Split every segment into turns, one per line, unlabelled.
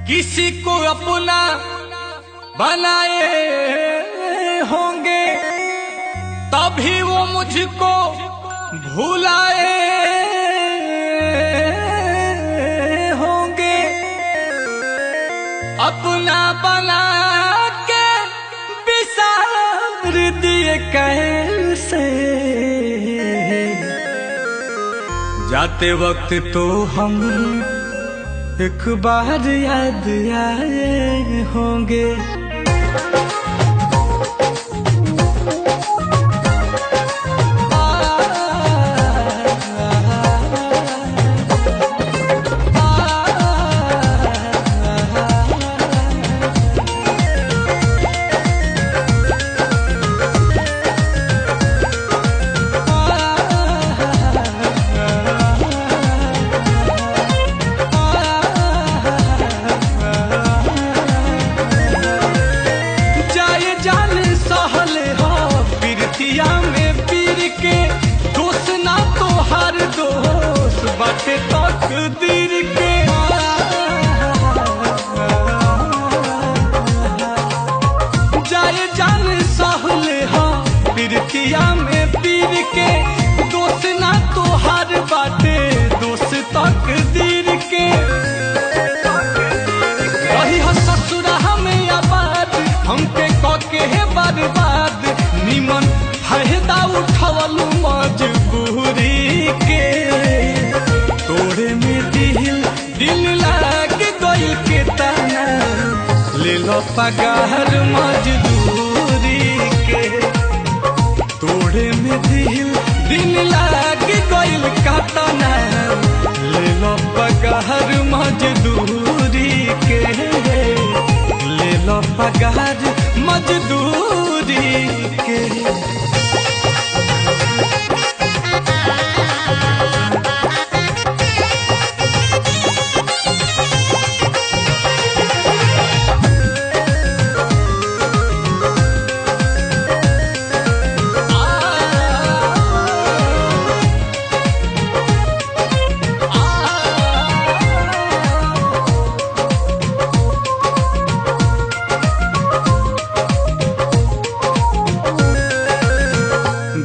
किसी को अपना बनाए होंगे तभी वो मुझको भुलाए होंगे। अपना बना के बिसार दिए कैसे, जाते वक्त तो हम एक बार याद आए होंगे। बातें तकदीर के जाए जान सहले हाँ प्रीतिया में पीर के, दोस्त ना तो हर बाटे दोस्त तकदीर के। रही हो ससुरा हमें आबाद हमके कके है बर्बाद, निमन फायदा उठवलू मजबूरी के। तोड़े में दिल लाग गइल के ताना, ले लो पगार मजदूरी के। तोड़े में दिल लाग गइल का ताना, ले लो पगार मजदूरी के। ले लो पगार मजदूरी के।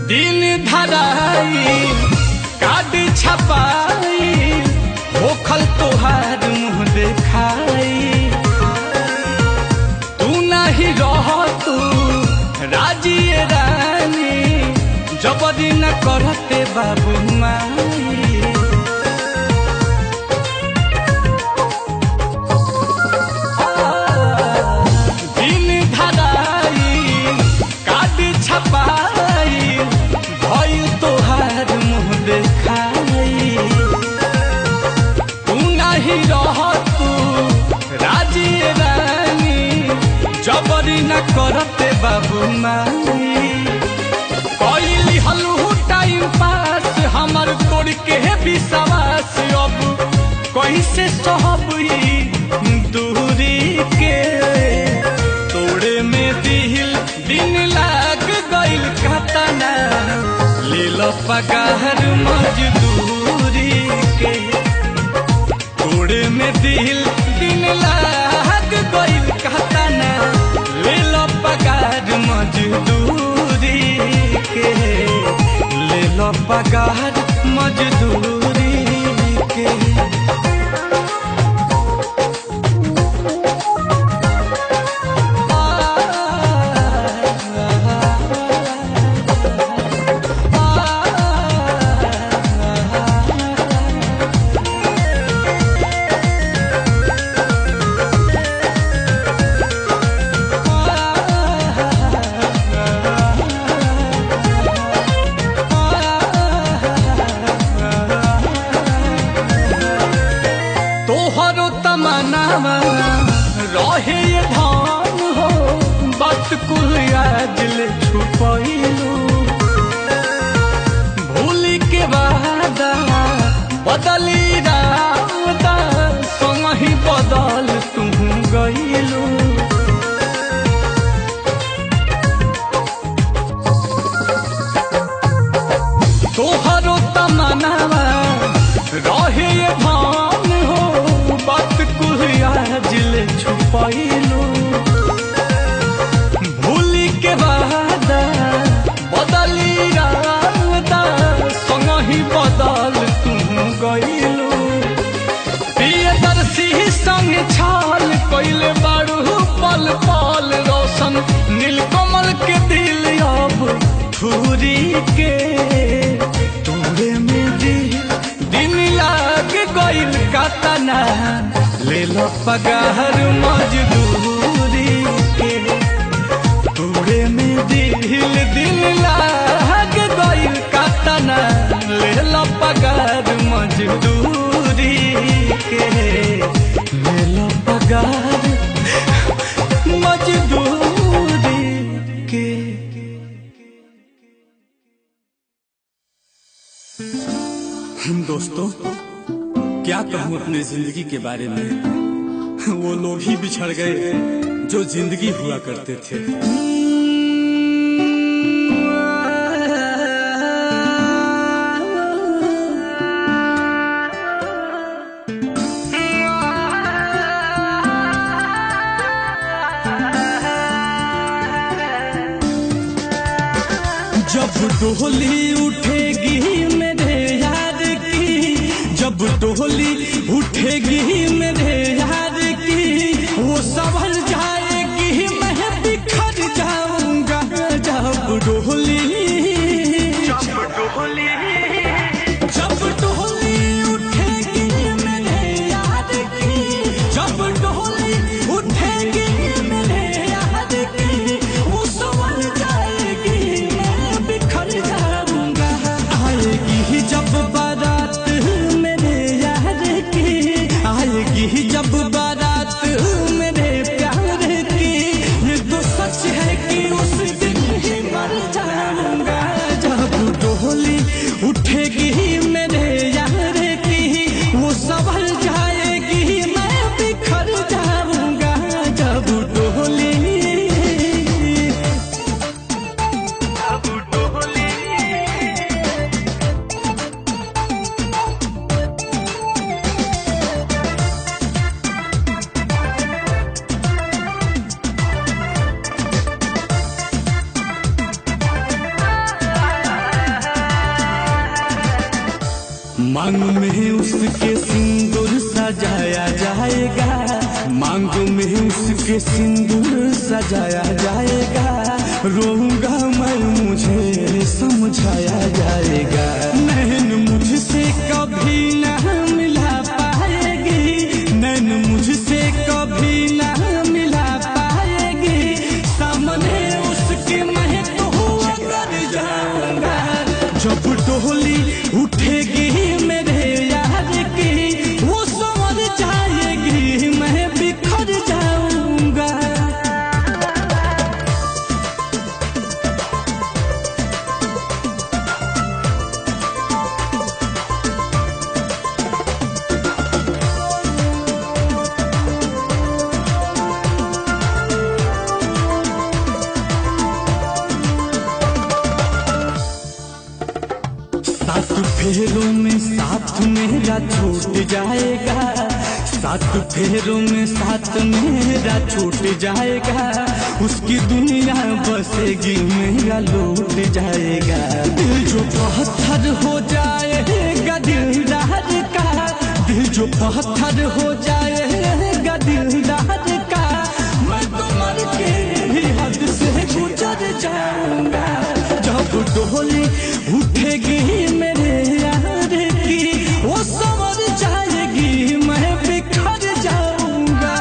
दिन धराई कार्ड छपाई होखल तोहार मुँह देखाई। तू नहीं रह तू राजी रानी, जबरी न करते बाबू माई। दिन धराई कार्ड छपाई तोहार मुँह देखाई। तू नहीं रह तू राजी रानी, जबरी न करते बाबू माई। कैली हलू टाइम पास हमर तोड़ के विश्वास, अब कैसे सहब दूरी के। तोड़े में दिन लाग गइल कतना, ले लो पगार मजदूरी के। तोड़े में दिन लाग गइल कतना, ले लो पगार मजदूरी के। ले लो पगार मजदूरी के। रहे ये धान हो बात कुल आज ले छुपैलू, भूली के वादा बदली रादा संगही बदल तुम गइलू। तो तोहरो तमन्नावा रहे ये धान हो बात कुल आज ले छुपाइलो भूली के वादा बदली रादा संग ही बदल तू गइलो प्रियदर्शी संग छाल कइले बारू पल पल रोशन नीलकमल के दिल अब छुरी के तोरे में दिन लाग गइल कातना ले लो पगार मजदूरी के तोरे में दिल लाग गइल कातना ले लो पगार मजदूरी के ले लो पगार मजदूरी के।
दोस्तों क्या कहूँ अपने जिंदगी के बारे में, वो लोग ही बिछड़ गए जो जिंदगी हुआ करते थे।
जब डोली उठेगी मेरे यार की, जब डोली उठेगी मेरे यार की, वो संभल जाएगी मैं बिखर जाऊंगा। जब डोली उठेगी मेरे यार की, जब डोली उठेगी मेरे यार की, वो संभल जाएगी मैं बिखर जाऊंगा। आएगी जब बारात मेरे यार की, आएगी जब बारात मेरे प्यार की, ये तो सच है कि उस दिन ही मर जाऊंगा। जब डोली उठेगी मेरे यार की, वो संभल जाएगी मैं बिखर जाऊंगा। जब डोली मांग में उसके सिंदूर सजाया जाएगा, मांग में उसके सिंदूर सजाया जाएगा। रोऊंगा मैं मुझे समझाया जाएगा। नैन मुझसे कभी न मिला पाएगी, नैन मुझसे कभी न मिला पाएगी। सामने उसके मैं तो कर जाऊंगा। जब डोली उठेगी मेरे यार की, वो संवर जाएगी मैं बिखर जाऊंगा। सात फेरों में साथ मेरा छूट जाएगा, सात फेरों में साथ मेरा छूट जाएगा। उसकी दुनिया बसेगी मेरा लूट जाएगा। दिल जो पत्थर हो जाएगा दिलदार का, दिल जो पत्थर हो जाएगा दिलदार का, मैं तो मर के भी हद से गुजर जाऊंगा। जब डोली उठेगी मेरे यार की, वो संवर जाएगी मैं बिखर जाऊंगा।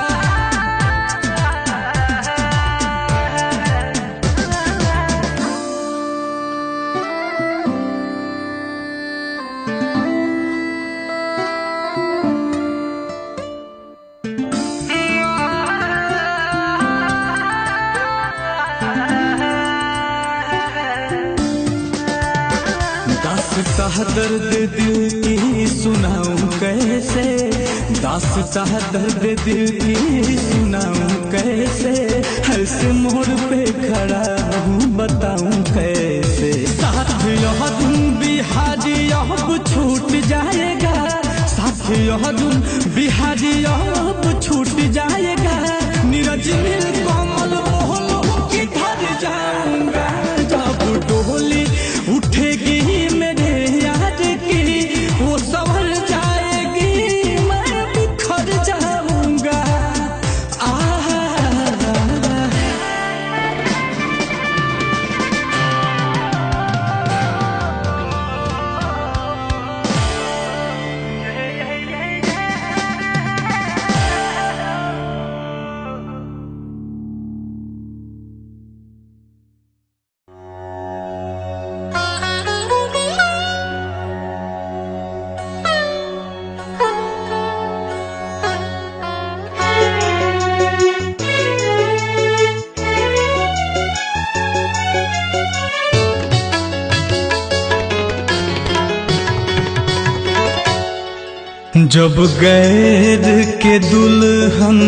दास्तां दर्द दिल की सुनाऊं कैसे, दास्तां दर्द दिल की सुनाऊं कैसे। ऐसे मोड़ पे खड़ा हूँ बताऊं कैसे। साथ यह तुम बिहारी अर्जुन बिहारी अब छूट जाएगा। नीरज नील कमल बोलो किधर जाऊंगा। जब डोली उठेगी मेरे यार की वो संवर जाएगी मैं बिखर जाऊंगा। जब गैर के दुल्हन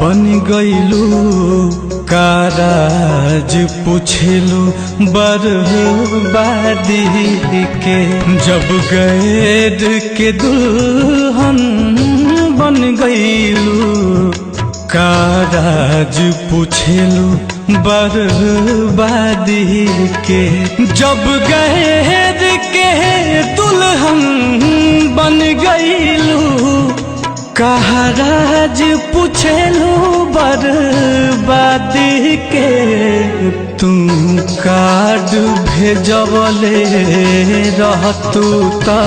बन गईलू काराज पूछेलू बर्बादी के। जब गैर के दुल्हन बन गईलू काराज पूछेलू बर्बादी के। जब गैर के दुल्हन बन गईलू काराज पूछेलू बर्बादी के। तुम कार्ड भेजवले रहतू ता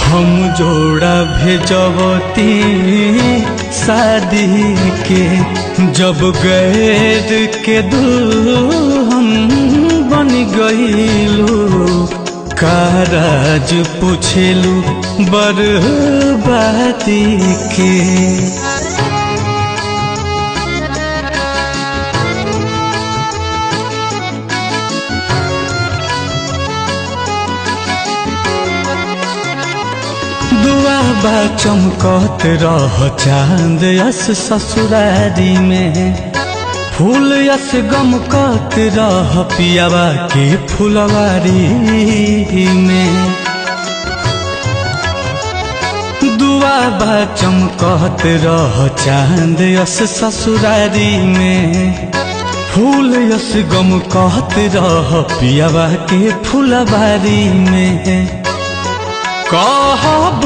हम जोड़ा भेजवती शादी के। जब गैर के दुल्हन बन गईलू काराज पूछेलू बर्बादी के। दुआबा चमकत रह चांद यस ससुरारी में। फूल यस गमकत रह पियावा के फुलवारी में। दुआबा चमकत रह चांद यस ससुरारी में। फूल यस गमकत रह पियावा के फुलवारी में। कहब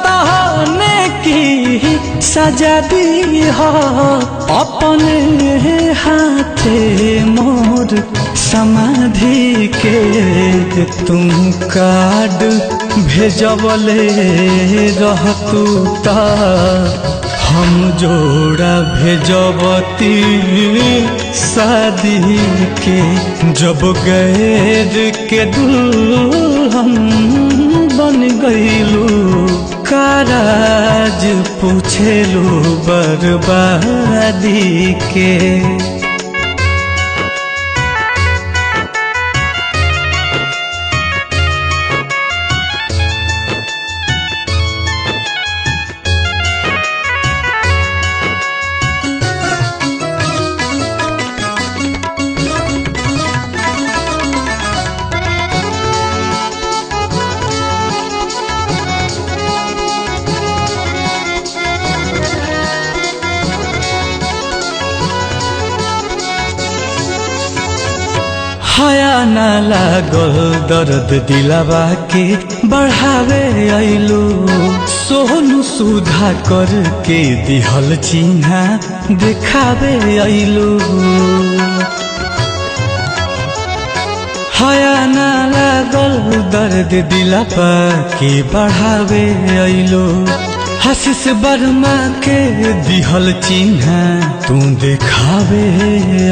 तहने की सजा दी हो अपने हाथे मोर समाधि के। तुम कार्ड भेजवले रहतू ता हम जोड़ा भेजवती शादी के। जब गैर के दुल्हन बन गईलू काराज पूछेलू बर्बादी के। हाया ना लागल दर्द दिलावा के बढ़ावे आइलू। सोनू सुधा करके दिहल चिन्हा दिखावे आइलू। हाया ना लागल दर्द दिलावा के बढ़ावे आइलू। आशीष वर्मा के दिहल चिन्हा तू दिखावे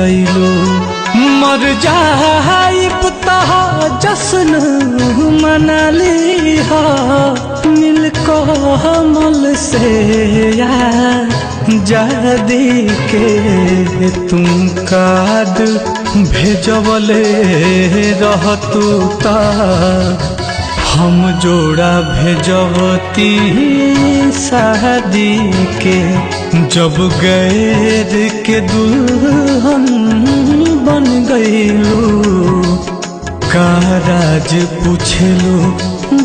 आइलू। मर जाइब तहा जश्न मनाली हा मिल कमल से जादी के। तुम कार्ड भेजवले रहतू ता हम जोड़ा भेजवती शादी के। जब गैर के दुल्हन बन गईलू का राज पूछलो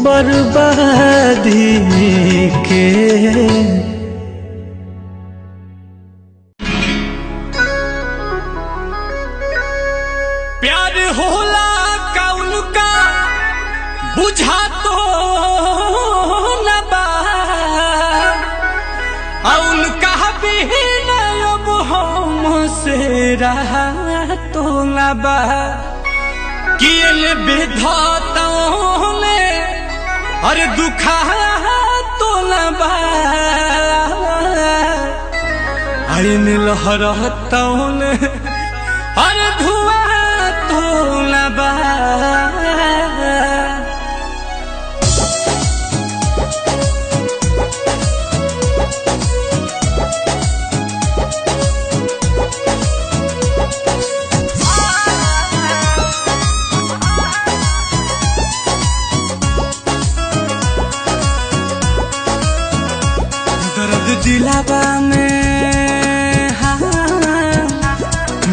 बर्बादी के।
प्यार होला कौन का बुझा तो न बा, उनका भी अब हमसे रहा तो न बा। किए विधाताओं ने अरे दुखा तो न बा, आइन लहरताओं ने अरे धुआं तो न बा। दिलावा में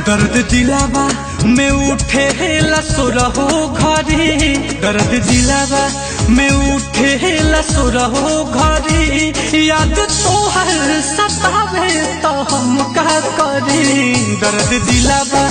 दर्द दिलावा में उठे लसुरहो घरी, दर्द दिलावा में उठे लसुरहो घरी। याद तोहर सतावे तो हम का करी, दर्द दिलावा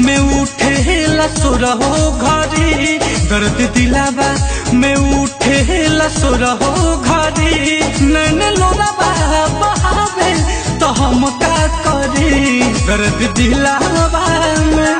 में उठे लसुरहो घरी, दर्द दिलावा में उठे लसुरहो घरी। नैन लोरावा बहावे तो हम का करी, दर्द दिलावा में।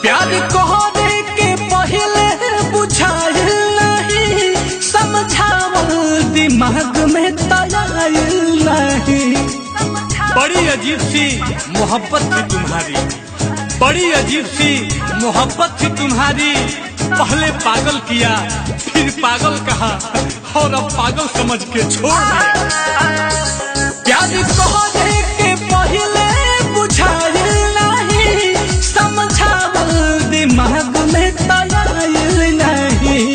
प्यार कहने के पहले बुझाइल नहीं, समझावल दिमाग में तयाइल नहीं। बड़ी अजीब सी मोहब्बत थी तुम्हारी, बड़ी अजीब सी मोहब्बत थी तुम्हारी। पहले पागल किया फिर पागल कहा और अब पागल समझ के छोड़ दिया। प्यार कहने के पहले बुझाइल नहीं, समझावल दिमाग में तयाइल नहीं।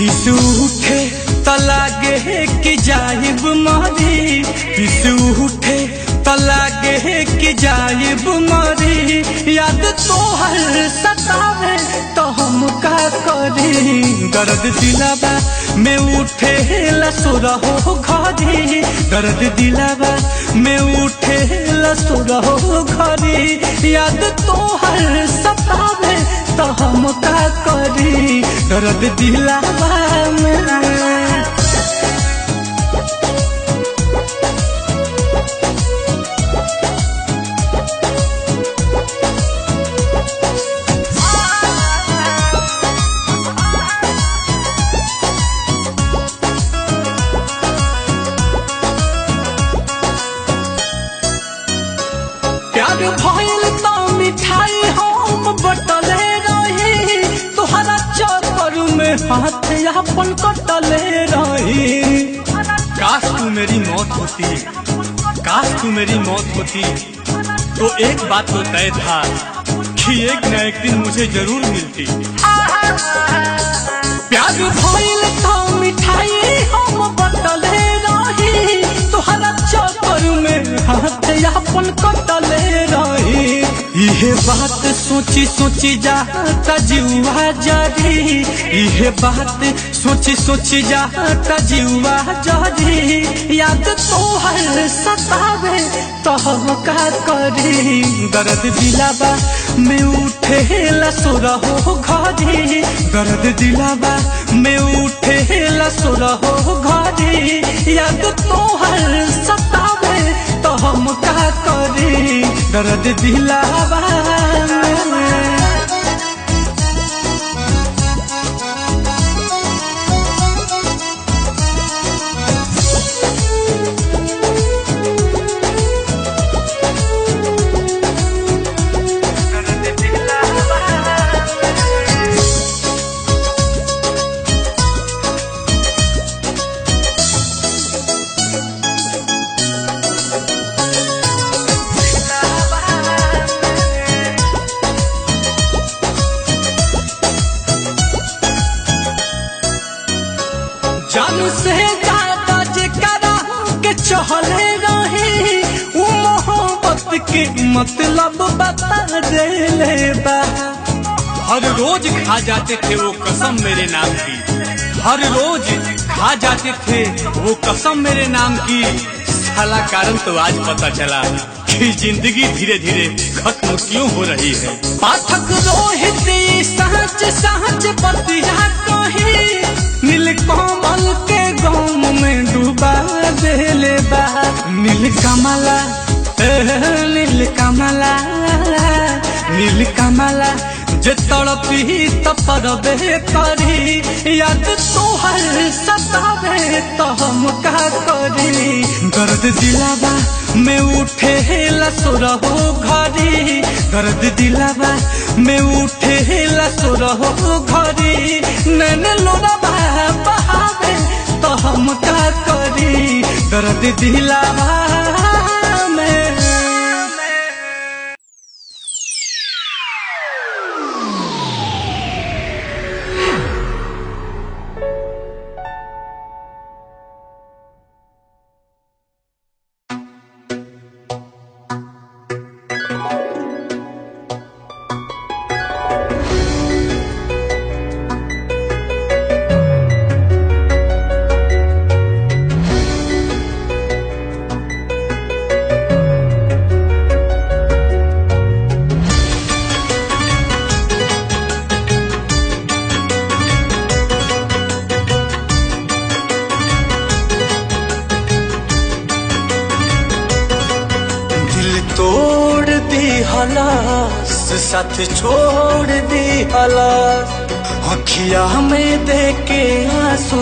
इस उठे तलागे कि जाइब मरी, इस उठे तलागे कि जाइब मरी। याद तोहर सतावे तो हम का करी, दर्द दिलावा में उठे लसुरहो घरी, दर्द दिलावा में उठे लसुरहो घरी। याद तोहर सतावे तो हम का करी, दर्द दिलावा में। प्यार भइल तो मिठाई हम बटले रही, तुहरा चक्कर में हाथ अपन कटले रही। काश तू मेरी मौत होती, काश तू मेरी मौत होती, तो एक बात तो तय था कि एक न एक दिन मुझे जरूर मिलती। प्यार भइल तो मिठाई हम बटले रही, तुहरा चक्कर में हाथ अपन कटले रही। इहे बात सोची सोची जाता जीवा जारी, इहे बात सोची सोची जाता जीवा जारी। याद तोहर सतावे तो हम का करी, दर्द दिलावा में उठे लसुरहो घरी, दर्द दिलावा में उठे लसुरहो घरी। याद तोहर सतावे तो हम का करी, दर्द दिलावा में। के मतलब बता देले बा।
हर रोज खा जाते थे वो कसम मेरे नाम की, हर रोज खा जाते थे वो कसम मेरे नाम की। साला कारण तो आज पता चला कि जिंदगी धीरे धीरे खत्म क्यों हो रही है।
पाठक रोहित सहज सहज बतिया कही, नीलकमल के गाँव में डूबा देले बा। नीलकमला नीलकमला नीलकमला जे तड़पी तपरबे करी, याद तोहर सतावे तो हम का करी। दर्द दिलावा में उठे लसुरहो घरी, दर्द दिलावा में उठे लसुरहो घरी। नैन लोरावा बहावे तो हम का करी, दर्द दिलावा में। तोड़ दी हलास साथ छोड़ दी हलास, अखिया में देके आंसू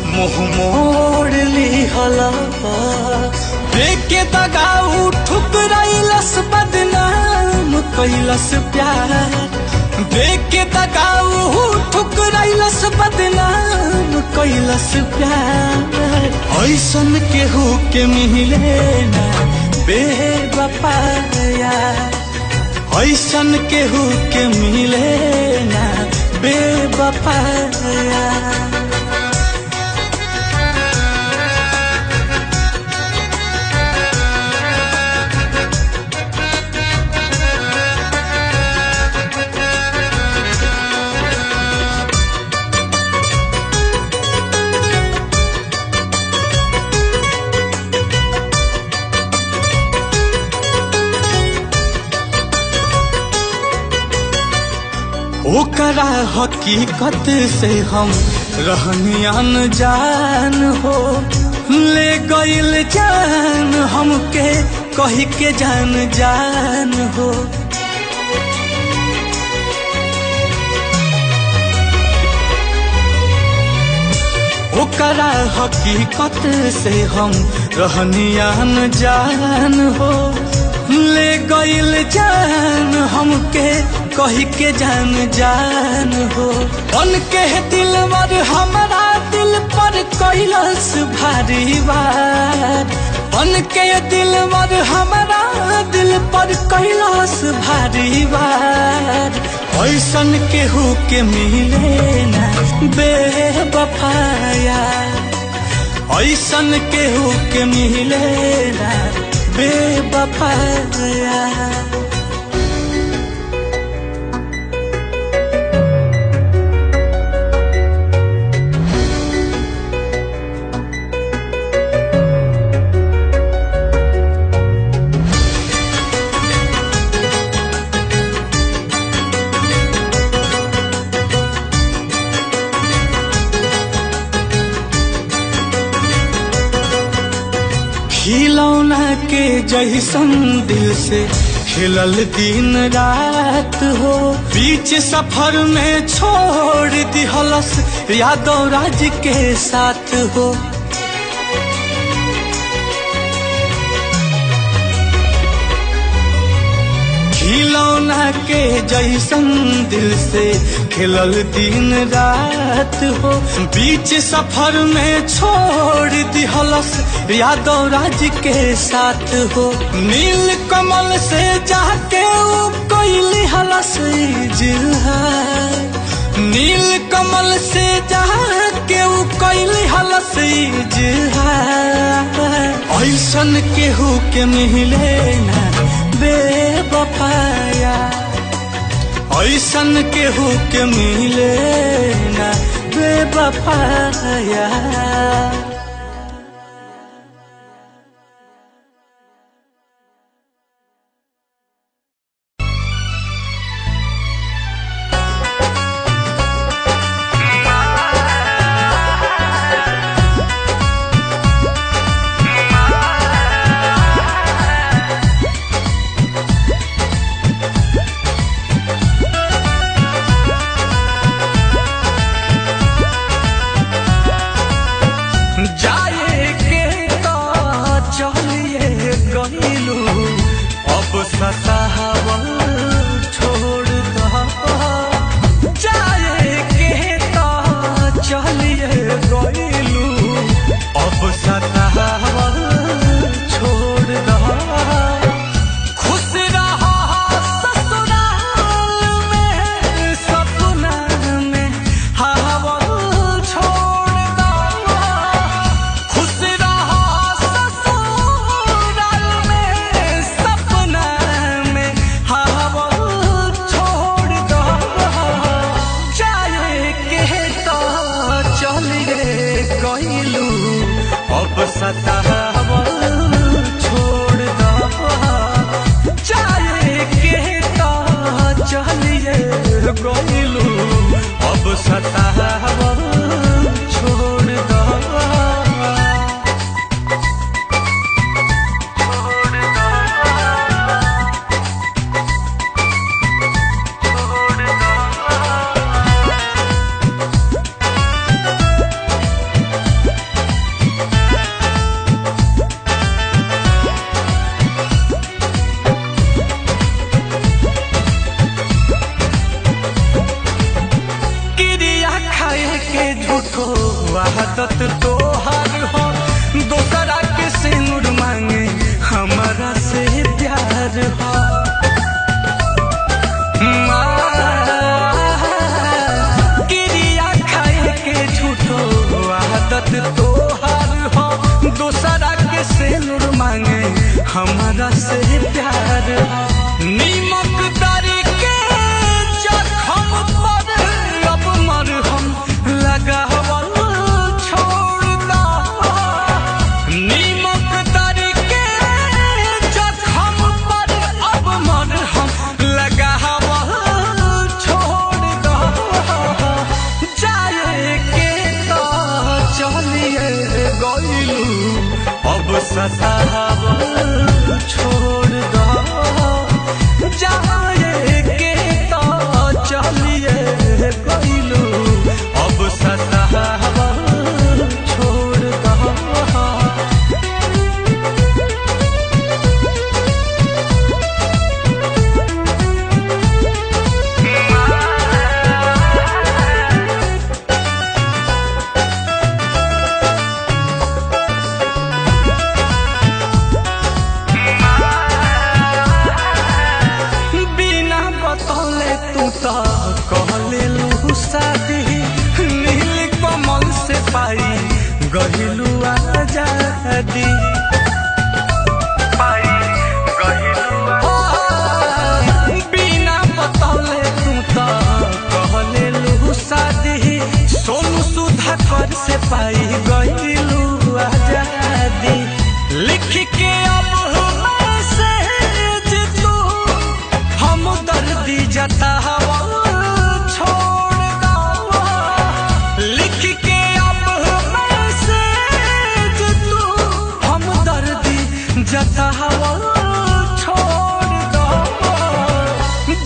मुंह मोड़ ली हलास। देके दगाऊ ठुकराइलस बदनाम कैलस प्यार, देके दगाऊ ठुकराइलस बदनाम कैलस प्यार। ऐसन केहू के मिले ना बेवफाया, ऐसन केहू के मिले ना बेवफाया। ओकरा हकीकत से हम रहनी अनजान हो, ले गइल जान हमके कही के जान जान हो। ओकरा हकीकत से हम रहनी अनजान हो, ले गइल जान हमके कही के जान जान हो। उनके दिलवर हमारा दिल पर कैलस भारी वार, उनके दिलवर हमारा दिल पर कैलस भारी वार। ऐसन केहू के मिले ना बेवफाया, ऐसन केहू के मिले ना बेवफाया। खिलौना के जैसन दिल से खिलल दिन रात हो, बीच सफर में छोड़ दिहलस यादव राज के साथ हो। खिलौना के जैसन दिल से खिलल दिन रात हो, बीच सफर में छोड़ दिहलस यादव राज के साथ हो। नील कमल से जाके कैली हलस इजहार, नील कमल से जाके कैली हलस इजहार। ऐसन केहू के मिले ना
बेवफाया ऐसन केहू के मिले ना बेवफाया। आदत तोहार हो दोसरा के सिंदूर मांगे हमारा से प्यार हो। क्रिया खाए के झूठो आदत तोहार हो दोसरा के सिंदूर मांगे हमारा से प्यार हो। नीमक दारी के जख्म पर अब मरहम लगा सतावल छोड़ दो जाए के तो चलिए गइलू अब सतावल छोड़ दो। नील कमल से पाई गहिलू आजादी बिना बतौले तू तो कहले शादी सोनू सुधाकर से पाई गहिलू आजादी। लिख के अब मैसेज तू हम दर्दी जता जता हवा छोड़ दो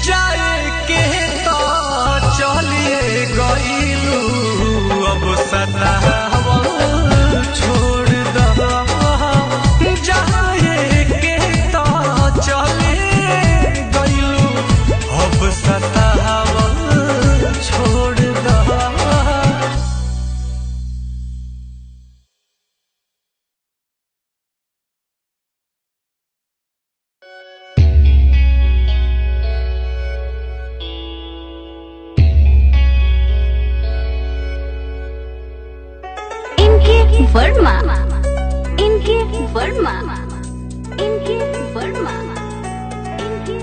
जाए के तो चलिए गइलू अब सता हवा छोड़ दो जाए के तो चलिए गइलू अब सता हवा छोड़ दो।
वर्मा इनके वर्मा इनके वर्मा इनके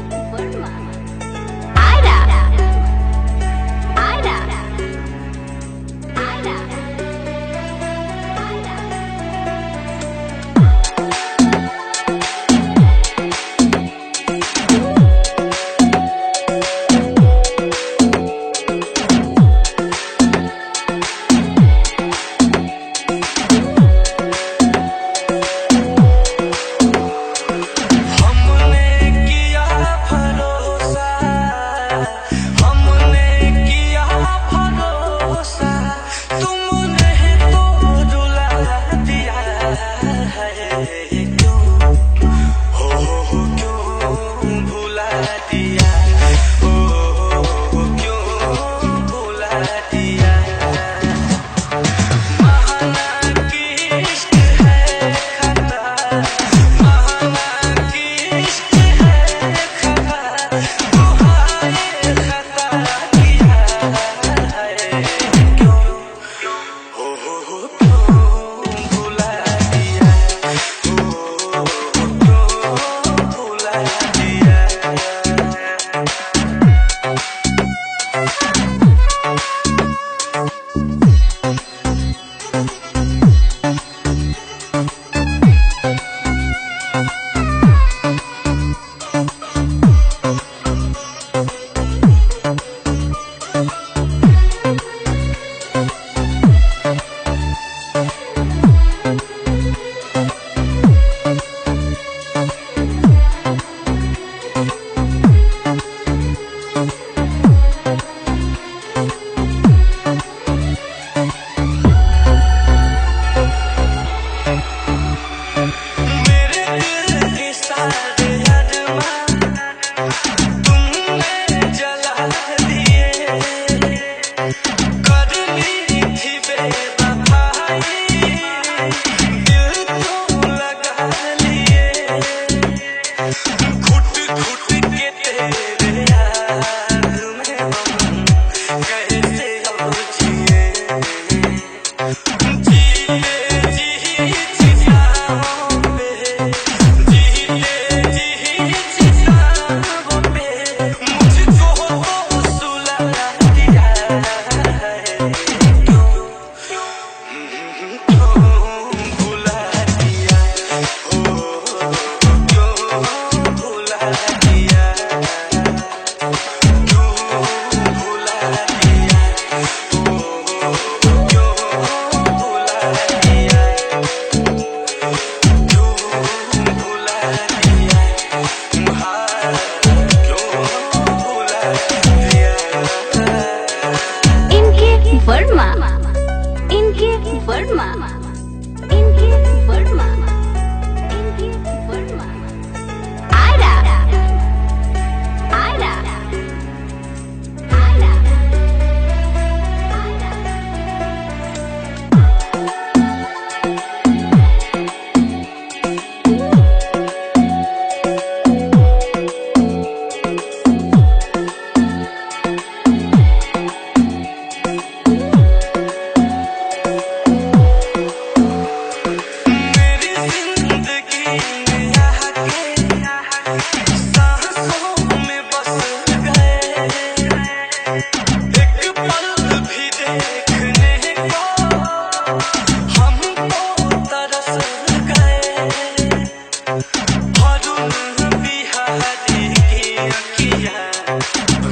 अखियाँ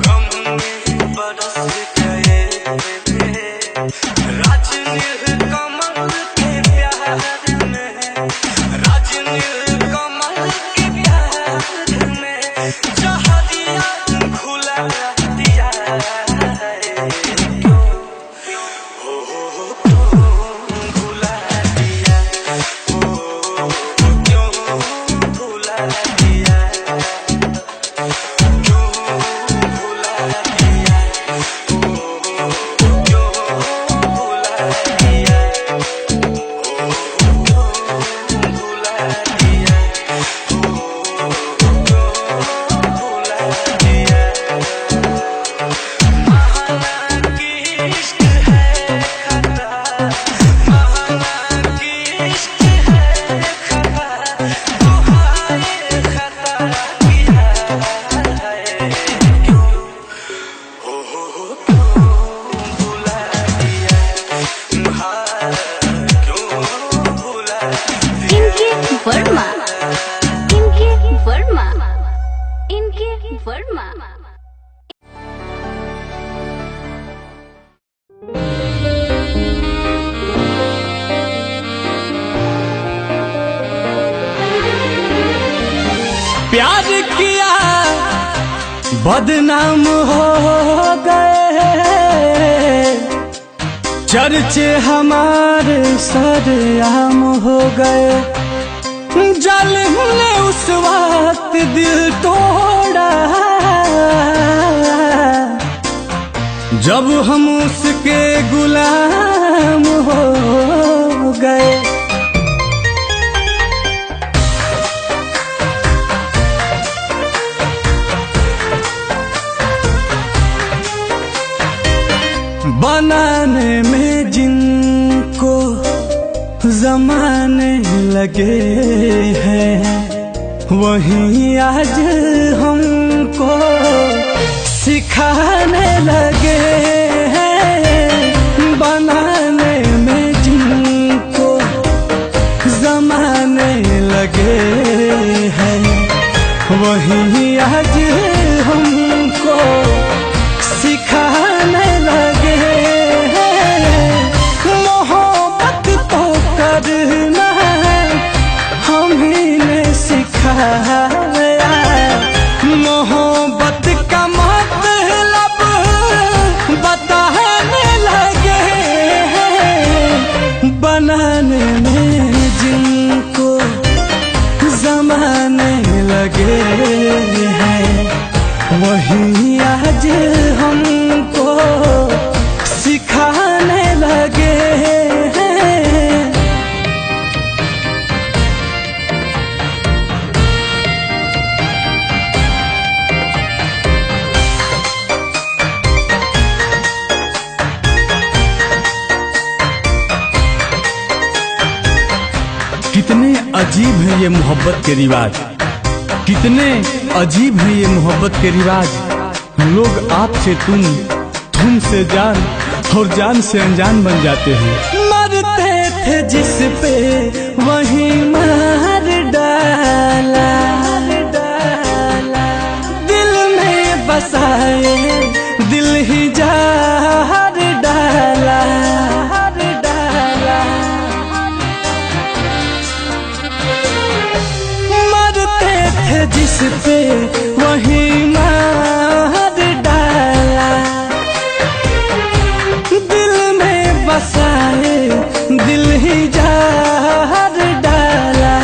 गम में बरस गए राजनील कमल के प्यार में राजनील कमल के प्यार में जहरिया घुला दिया
वर्मा
प्यार किया बदनाम हो गए चर्चे हमारे सरेआम हो गए जालिम ने उस वक्त दिल तोड़ा जब हम उसके गुलाम हो गए बनाने में जिनको जमाने लगे हैं वहीं आज हमको सिखाने लगे हैं बनाने में जिनको जमाने लगे हैं वहीं आज हमको सिखाने लगे मोहब्बत तो करना हम ही ने सिखाया मोहब्बत का मतलब बताने लगे बनाने में जिनको जमाने लगे हैं वही आज हमको सिखाने लगे हैं। कितने अजीब हैं ये मोहब्बत के रिवाज कितने अजीब है ये मोहब्बत के रिवाज लोग आपसे तुम से जान और जान से अनजान बन जाते हैं मरते थे जिस पे वही मार डाला दिल में बसाए दिल ही जार डाला जिस पे वही मार डाला दिल में बसाए दिल ही जार डाला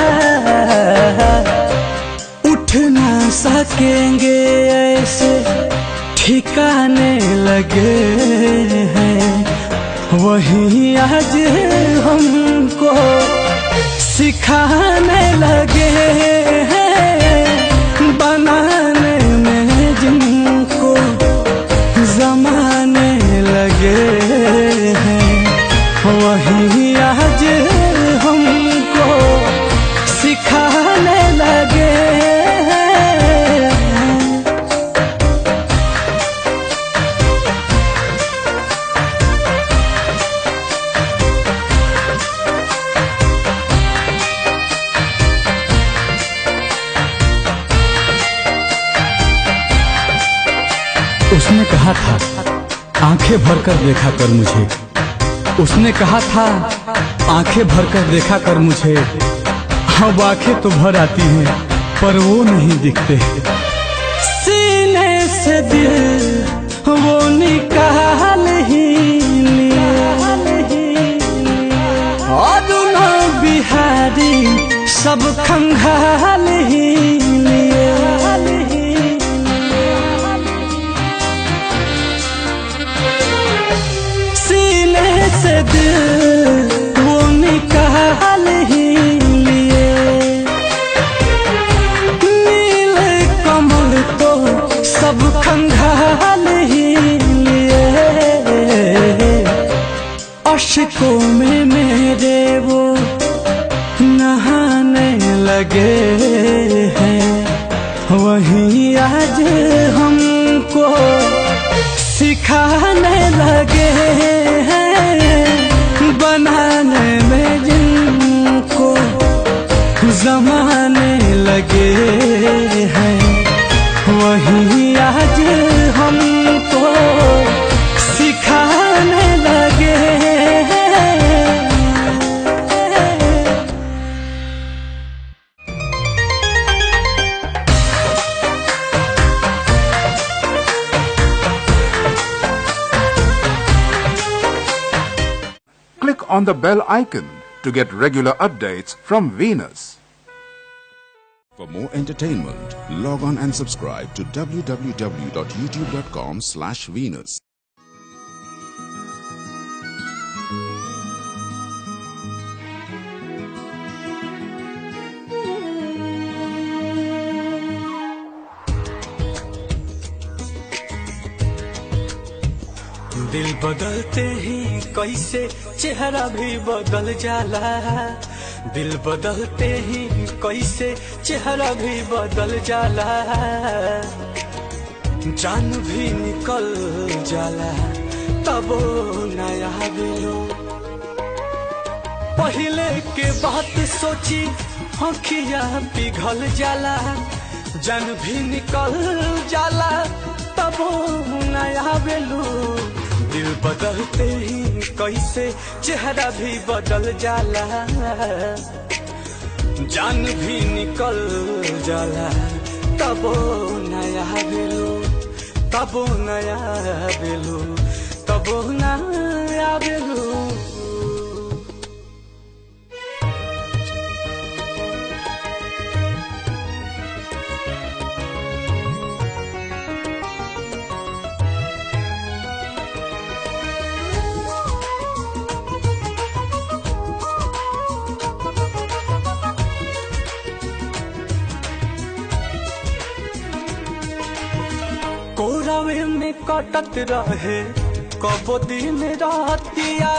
उठ ना सकेंगे ऐसे ठिकाने लगे हैं वही आज हमको सिखाने लगे हैं बनाने में जिनको जमाने लगे हैं वही आज हमको सिखाने लगे हैं।
उसने कहा था आंखें भरकर देखा कर मुझे, उसने कहा था आंखें भरकर देखा कर मुझे। अब आंखें तो भर आती हैं पर वो नहीं दिखते।
सीने से दिल वो निकाल ही लिया और ना बिहारी सब खंगाल ही लिया। सीने से दिल वो निकाल ही लिए, नीले कमल तो सब खंगाल ही लिए। अश्कों में मेरे वो नहाने लगे हैं, वहीं आज हमको सिखाने लगे हैं। बनाने में जिनको जमाने लगे हैं, वहीं आज हमको सिखाने लगे हैं।
Click on the bell icon to get regular updates from Venus.
For more entertainment, log on and subscribe to www.youtube.com/Venus.
दिल बदलते ही कैसे चेहरा भी बदल जाला, दिल बदलते ही कैसे चेहरा भी बदल जाला। जान भी निकल जाला तबो नया बिलो, पहले के बात सोची आँखियाँ पिघल जाला। जान भी निकल जाला तबो नया बेलू। दिल बदलते ही कैसे चेहरा भी बदल जाला, जान भी निकल जाला तबो नया बेलू, तबो नया बेलू, तबो नया बेलू। कोरावे में कटत रहे कबो दिन रातिया,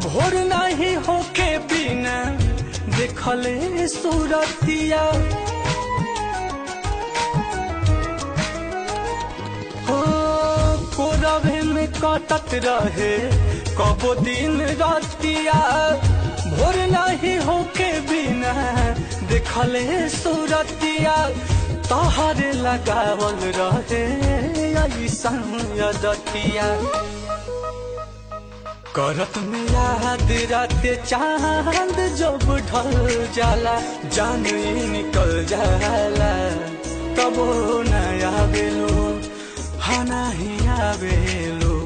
भोर नहीं होके बिना देखले सूरतिया। हो कोरावे में कटत रहे कबो दिन रातिया, भोर नहीं होके बिना देखले सूरतिया। तोहरे लगावल रहे ऐसन यदतिया, करत में याद राते चांद जब ढल जाला। जान निकल जाला तबो नया बेलो, हा नहीं आवेलो,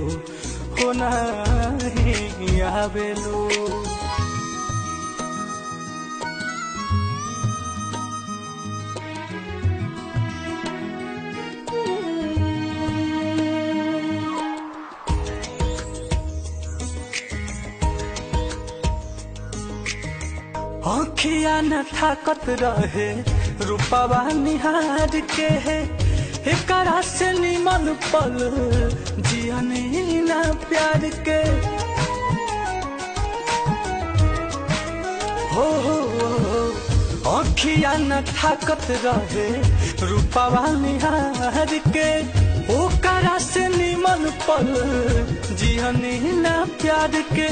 हो नहीं आवेलो। आँखिया न थाकत रहे रूपवा निहार के, एकरा से निमन पल जियनी न प्यार के। हो आँखिया न थाकत रहे रूपवा निहार के, ओकरा से निमन पल जियनी न प्यार के।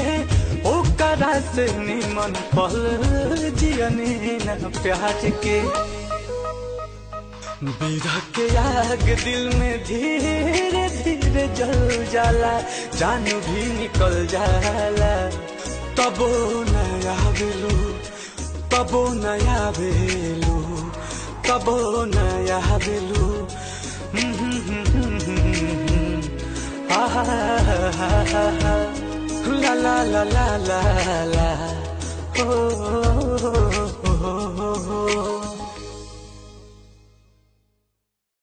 ओकरा से निमन पल जियनी न प्यार के।
बिरह के आग दिल में धीरे धीरे जल जाला, जान भी निकल जाला, तबो नया बेलू, तबो नया बेलू, तबो नया बेलू। ला ला ला ला ला ला, ओ